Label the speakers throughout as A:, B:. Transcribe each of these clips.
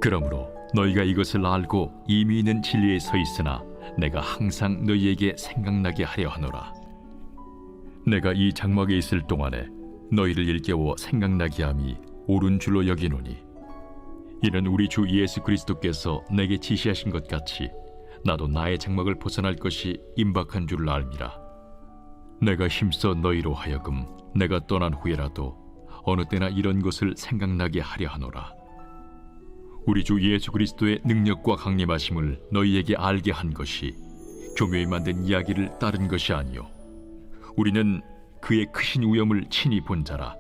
A: 그러므로 너희가 이것을 알고 이미 있는 진리에 서 있으나 내가 항상 너희에게 생각나게 하려 하노라. 내가 이 장막에 있을 동안에 너희를 일깨워 생각나게 함이 옳은 줄로 여기노니, 이는 우리 주 예수 그리스도께서 내게 지시하신 것 같이 나도 나의 장막을 벗어날 것이 임박한 줄을 알미라. 내가 힘써 너희로 하여금 내가 떠난 후에라도 어느 때나 이런 것을 생각나게 하려 하노라. 우리 주 예수 그리스도의 능력과 강림하심을 너희에게 알게 한 것이 교묘히 만든 이야기를 따른 것이 아니요, 우리는 그의 크신 위엄을 친히 본 자라.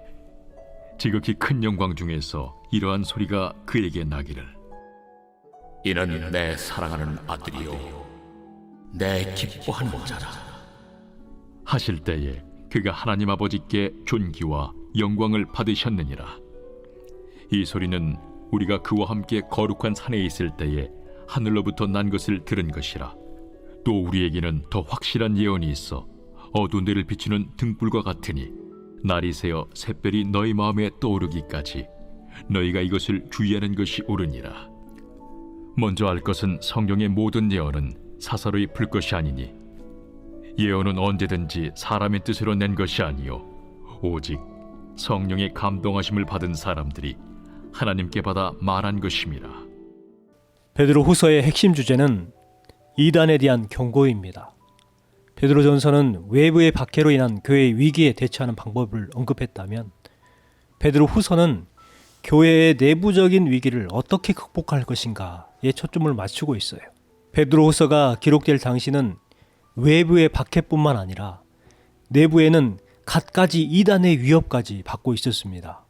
A: 지극히 큰 영광 중에서 이러한 소리가 그에게 나기를,
B: 이는 내 사랑하는 아들이요 내 기뻐하는 자라
A: 하실 때에 그가 하나님 아버지께 존귀와 영광을 받으셨느니라. 이 소리는 우리가 그와 함께 거룩한 산에 있을 때에 하늘로부터 난 것을 들은 것이라. 또 우리에게는 더 확실한 예언이 있어 어두운 데를 비추는 등불과 같으니 날이 새어 샛별이 너희 마음에 떠오르기까지 너희가 이것을 주의하는 것이 옳으니라. 먼저 알 것은 성경의 모든 예언은 사사로이 풀 것이 아니니, 예언은 언제든지 사람의 뜻으로 낸 것이 아니요 오직 성령의 감동하심을 받은 사람들이 하나님께 받아 말한 것임이라.
C: 베드로후서의 핵심 주제는 이단에 대한 경고입니다. 베드로전서는 외부의 박해로 인한 교회의 위기에 대처하는 방법을 언급했다면, 베드로후서는 교회의 내부적인 위기를 어떻게 극복할 것인가에 초점을 맞추고 있어요. 베드로후서가 기록될 당시는 외부의 박해뿐만 아니라 내부에는 갖가지 이단의 위협까지 받고 있었습니다.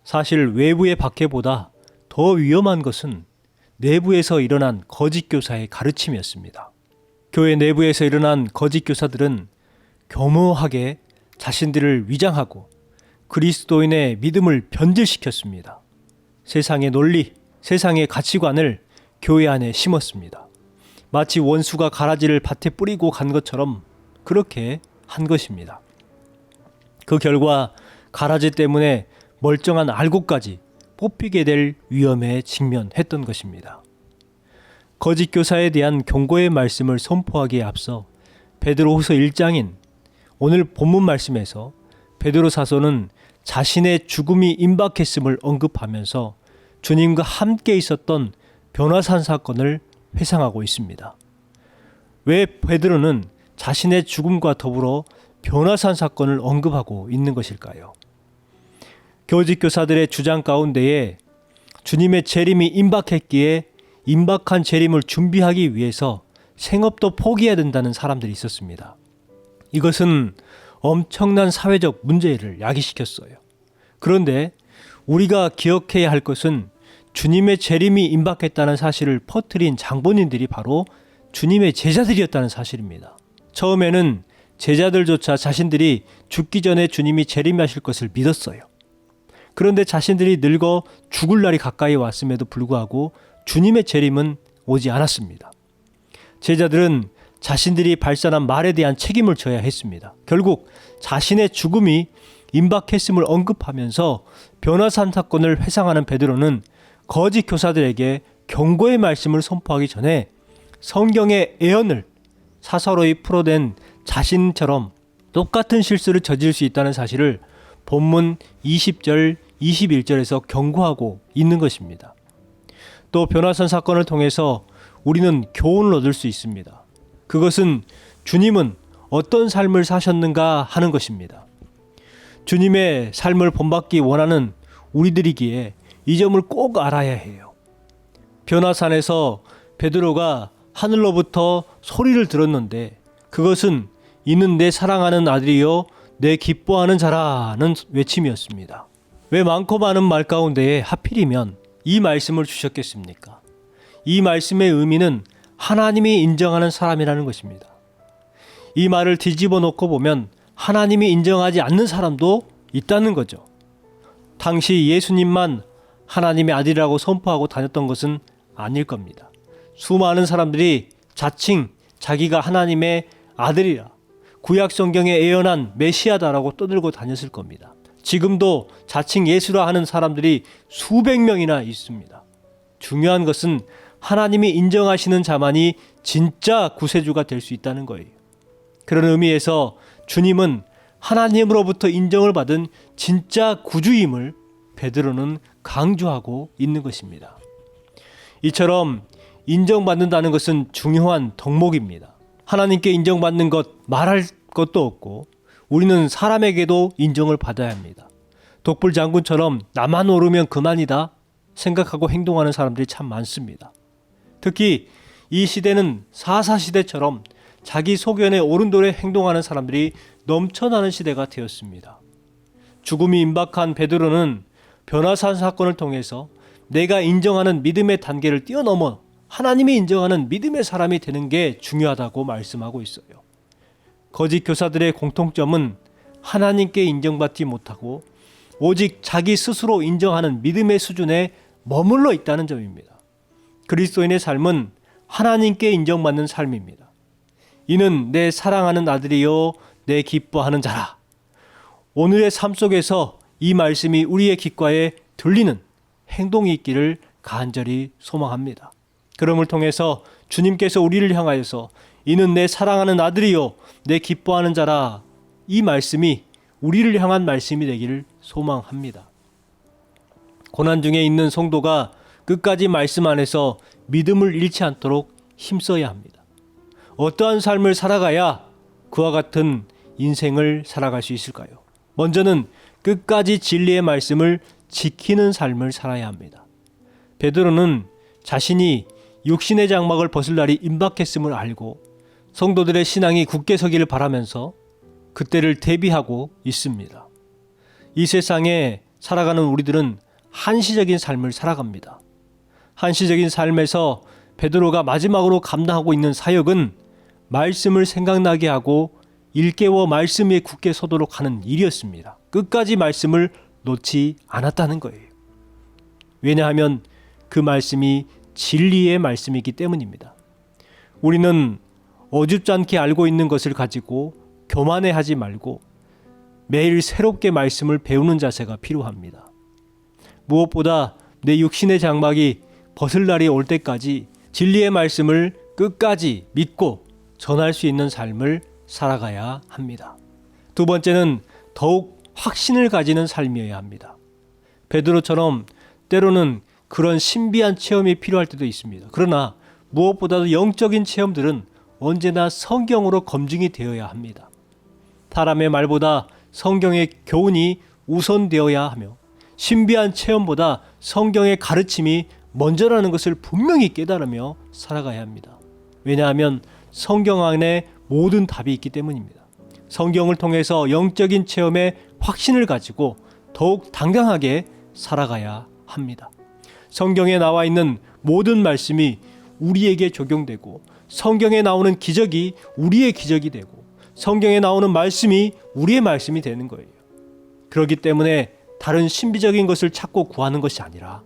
C: 사실 외부의 박해보다 더 위험한 것은 내부에서 일어난 거짓 교사의 가르침이었습니다. 교회 내부에서 일어난 거짓 교사들은 교묘하게 자신들을 위장하고 그리스도인의 믿음을 변질시켰습니다. 세상의 논리, 세상의 가치관을 교회 안에 심었습니다. 마치 원수가 가라지를 밭에 뿌리고 간 것처럼 그렇게 한 것입니다. 그 결과 가라지 때문에 멀쩡한 알곡까지 뽑히게 될 위험에 직면했던 것입니다. 거짓 교사에 대한 경고의 말씀을 선포하기에 앞서 베드로후서 1장인 오늘 본문 말씀에서 베드로 사도는 자신의 죽음이 임박했음을 언급하면서 주님과 함께 있었던 변화산 사건을 회상하고 있습니다. 왜 베드로는 자신의 죽음과 더불어 변화산 사건을 언급하고 있는 것일까요? 거짓 교사들의 주장 가운데에 주님의 재림이 임박했기에 임박한 재림을 준비하기 위해서 생업도 포기해야 된다는 사람들이 있었습니다. 이것은 엄청난 사회적 문제를 야기시켰어요. 그런데 우리가 기억해야 할 것은 주님의 재림이 임박했다는 사실을 퍼뜨린 장본인들이 바로 주님의 제자들이었다는 사실입니다. 처음에는 제자들조차 자신들이 죽기 전에 주님이 재림하실 것을 믿었어요. 그런데 자신들이 늙어 죽을 날이 가까이 왔음에도 불구하고 주님의 재림은 오지 않았습니다. 제자들은 자신들이 발산한 말에 대한 책임을 져야 했습니다. 결국 자신의 죽음이 임박했음을 언급하면서 변화산 사건을 회상하는 베드로는 거짓 교사들에게 경고의 말씀을 선포하기 전에 성경의 예언을 사사로이 풀어낸 자신처럼 똑같은 실수를 저지를 수 있다는 사실을 본문 20절, 21절에서 경고하고 있는 것입니다. 또 변화산 사건을 통해서 우리는 교훈을 얻을 수 있습니다. 그것은 주님은 어떤 삶을 사셨는가 하는 것입니다. 주님의 삶을 본받기 원하는 우리들이기에 이 점을 꼭 알아야 해요. 변화산에서 베드로가 하늘로부터 소리를 들었는데 그것은 이는 내 사랑하는 아들이요 내 기뻐하는 자라는 외침이었습니다. 왜 많고 많은 말 가운데에 하필이면 이 말씀을 주셨겠습니까? 이 말씀의 의미는 하나님이 인정하는 사람이라는 것입니다. 이 말을 뒤집어 놓고 보면 하나님이 인정하지 않는 사람도 있다는 거죠. 당시 예수님만 하나님의 아들이라고 선포하고 다녔던 것은 아닐 겁니다. 수많은 사람들이 자칭 자기가 하나님의 아들이라, 구약 성경에 예언한 메시아다라고 떠들고 다녔을 겁니다. 지금도 자칭 예수라 하는 사람들이 수백 명이나 있습니다. 중요한 것은 하나님이 인정하시는 자만이 진짜 구세주가 될 수 있다는 거예요. 그런 의미에서 주님은 하나님으로부터 인정을 받은 진짜 구주임을 베드로는 강조하고 있는 것입니다. 이처럼 인정받는다는 것은 중요한 덕목입니다. 하나님께 인정받는 것 말할 것도 없고 우리는 사람에게도 인정을 받아야 합니다. 독불 장군처럼 나만 오르면 그만이다 생각하고 행동하는 사람들이 참 많습니다. 특히 이 시대는 사사시대처럼 자기 소견에 오른돌에 행동하는 사람들이 넘쳐나는 시대가 되었습니다. 죽음이 임박한 베드로는 변화산 사건을 통해서 내가 인정하는 믿음의 단계를 뛰어넘어 하나님이 인정하는 믿음의 사람이 되는 게 중요하다고 말씀하고 있어요. 거짓 교사들의 공통점은 하나님께 인정받지 못하고 오직 자기 스스로 인정하는 믿음의 수준에 머물러 있다는 점입니다. 그리스도인의 삶은 하나님께 인정받는 삶입니다. 이는 내 사랑하는 아들이요 내 기뻐하는 자라. 오늘의 삶 속에서 이 말씀이 우리의 귓가에 들리는 행동이 있기를 간절히 소망합니다. 그럼을 통해서 주님께서 우리를 향하여서 이는 내 사랑하는 아들이요 내 기뻐하는 자라, 이 말씀이 우리를 향한 말씀이 되기를 소망합니다. 고난 중에 있는 성도가 끝까지 말씀 안에서 믿음을 잃지 않도록 힘써야 합니다. 어떠한 삶을 살아가야 그와 같은 인생을 살아갈 수 있을까요? 먼저는 끝까지 진리의 말씀을 지키는 삶을 살아야 합니다. 베드로는 자신이 육신의 장막을 벗을 날이 임박했음을 알고 성도들의 신앙이 굳게 서기를 바라면서 그때를 대비하고 있습니다. 이 세상에 살아가는 우리들은 한시적인 삶을 살아갑니다. 한시적인 삶에서 베드로가 마지막으로 감당하고 있는 사역은 말씀을 생각나게 하고 일깨워 말씀 위에 굳게 서도록 하는 일이었습니다. 끝까지 말씀을 놓지 않았다는 거예요. 왜냐하면 그 말씀이 진리의 말씀이기 때문입니다. 우리는 어줍지 않게 알고 있는 것을 가지고 교만해하지 말고 매일 새롭게 말씀을 배우는 자세가 필요합니다. 무엇보다 내 육신의 장막이 벗을 날이 올 때까지 진리의 말씀을 끝까지 믿고 전할 수 있는 삶을 살아가야 합니다. 두 번째는 더욱 확신을 가지는 삶이어야 합니다. 베드로처럼 때로는 그런 신비한 체험이 필요할 때도 있습니다. 그러나 무엇보다도 영적인 체험들은 언제나 성경으로 검증이 되어야 합니다. 사람의 말보다 성경의 교훈이 우선되어야 하며 신비한 체험보다 성경의 가르침이 먼저라는 것을 분명히 깨달으며 살아가야 합니다. 왜냐하면 성경 안에 모든 답이 있기 때문입니다. 성경을 통해서 영적인 체험에 확신을 가지고 더욱 당당하게 살아가야 합니다. 성경에 나와 있는 모든 말씀이 우리에게 적용되고 성경에 나오는 기적이 우리의 기적이 되고 성경에 나오는 말씀이 우리의 말씀이 되는 거예요. 그렇기 때문에 다른 신비적인 것을 찾고 구하는 것이 아니라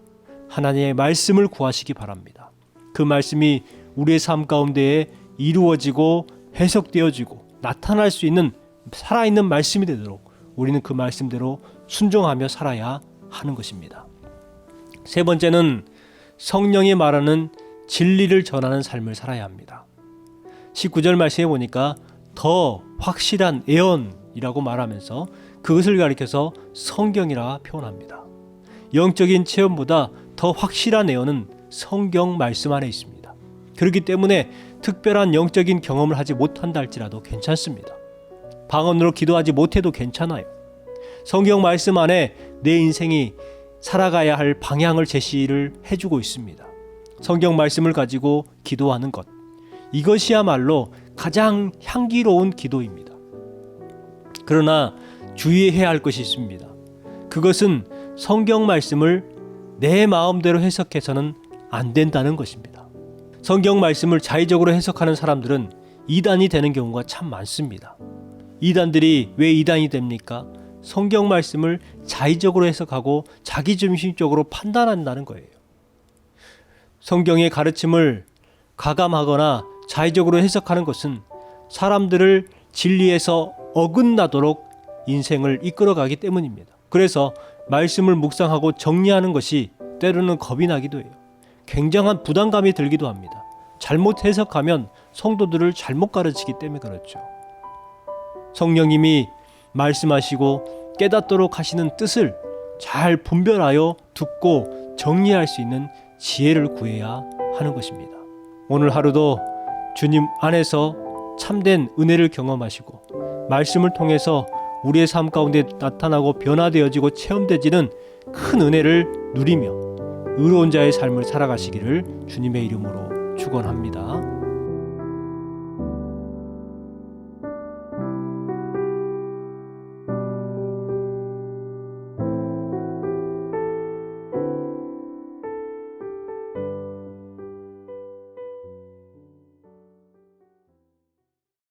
C: 하나님의 말씀을 구하시기 바랍니다. 그 말씀이 우리의 삶 가운데에 이루어지고 해석되어지고 나타날 수 있는 살아있는 말씀이 되도록 우리는 그 말씀대로 순종하며 살아야 하는 것입니다. 세 번째는 성령이 말하는 진리를 전하는 삶을 살아야 합니다. 19절 말씀에 보니까 더 확실한 예언이라고 말하면서 그것을 가리켜서 성경이라 표현합니다. 영적인 체험보다 더 확실한 예언은 성경 말씀 안에 있습니다. 그렇기 때문에 특별한 영적인 경험을 하지 못한다 할지라도 괜찮습니다. 방언으로 기도하지 못해도 괜찮아요. 성경 말씀 안에 내 인생이 살아가야 할 방향을 제시를 해주고 있습니다. 성경 말씀을 가지고 기도하는 것, 이것이야말로 가장 향기로운 기도입니다. 그러나 주의해야 할 것이 있습니다. 그것은 성경 말씀을 내 마음대로 해석해서는 안 된다는 것입니다. 성경 말씀을 자의적으로 해석하는 사람들은 이단이 되는 경우가 참 많습니다. 이단들이 왜 이단이 됩니까? 성경 말씀을 자의적으로 해석하고 자기중심적으로 판단한다는 거예요. 성경의 가르침을 가감하거나 자의적으로 해석하는 것은 사람들을 진리에서 어긋나도록 인생을 이끌어가기 때문입니다. 그래서 말씀을 묵상하고 정리하는 것이 때로는 겁이 나기도 해요. 굉장한 부담감이 들기도 합니다. 잘못 해석하면 성도들을 잘못 가르치기 때문에 그렇죠. 성령님이 말씀하시고 깨닫도록 하시는 뜻을 잘 분별하여 듣고 정리할 수 있는 지혜를 구해야 하는 것입니다. 오늘 하루도 주님 안에서 참된 은혜를 경험하시고 말씀을 통해서 우리의 삶 가운데 나타나고 변화되어지고 체험되지는 큰 은혜를 누리며 의로운 자의 삶을 살아가시기를 주님의 이름으로 축원합니다.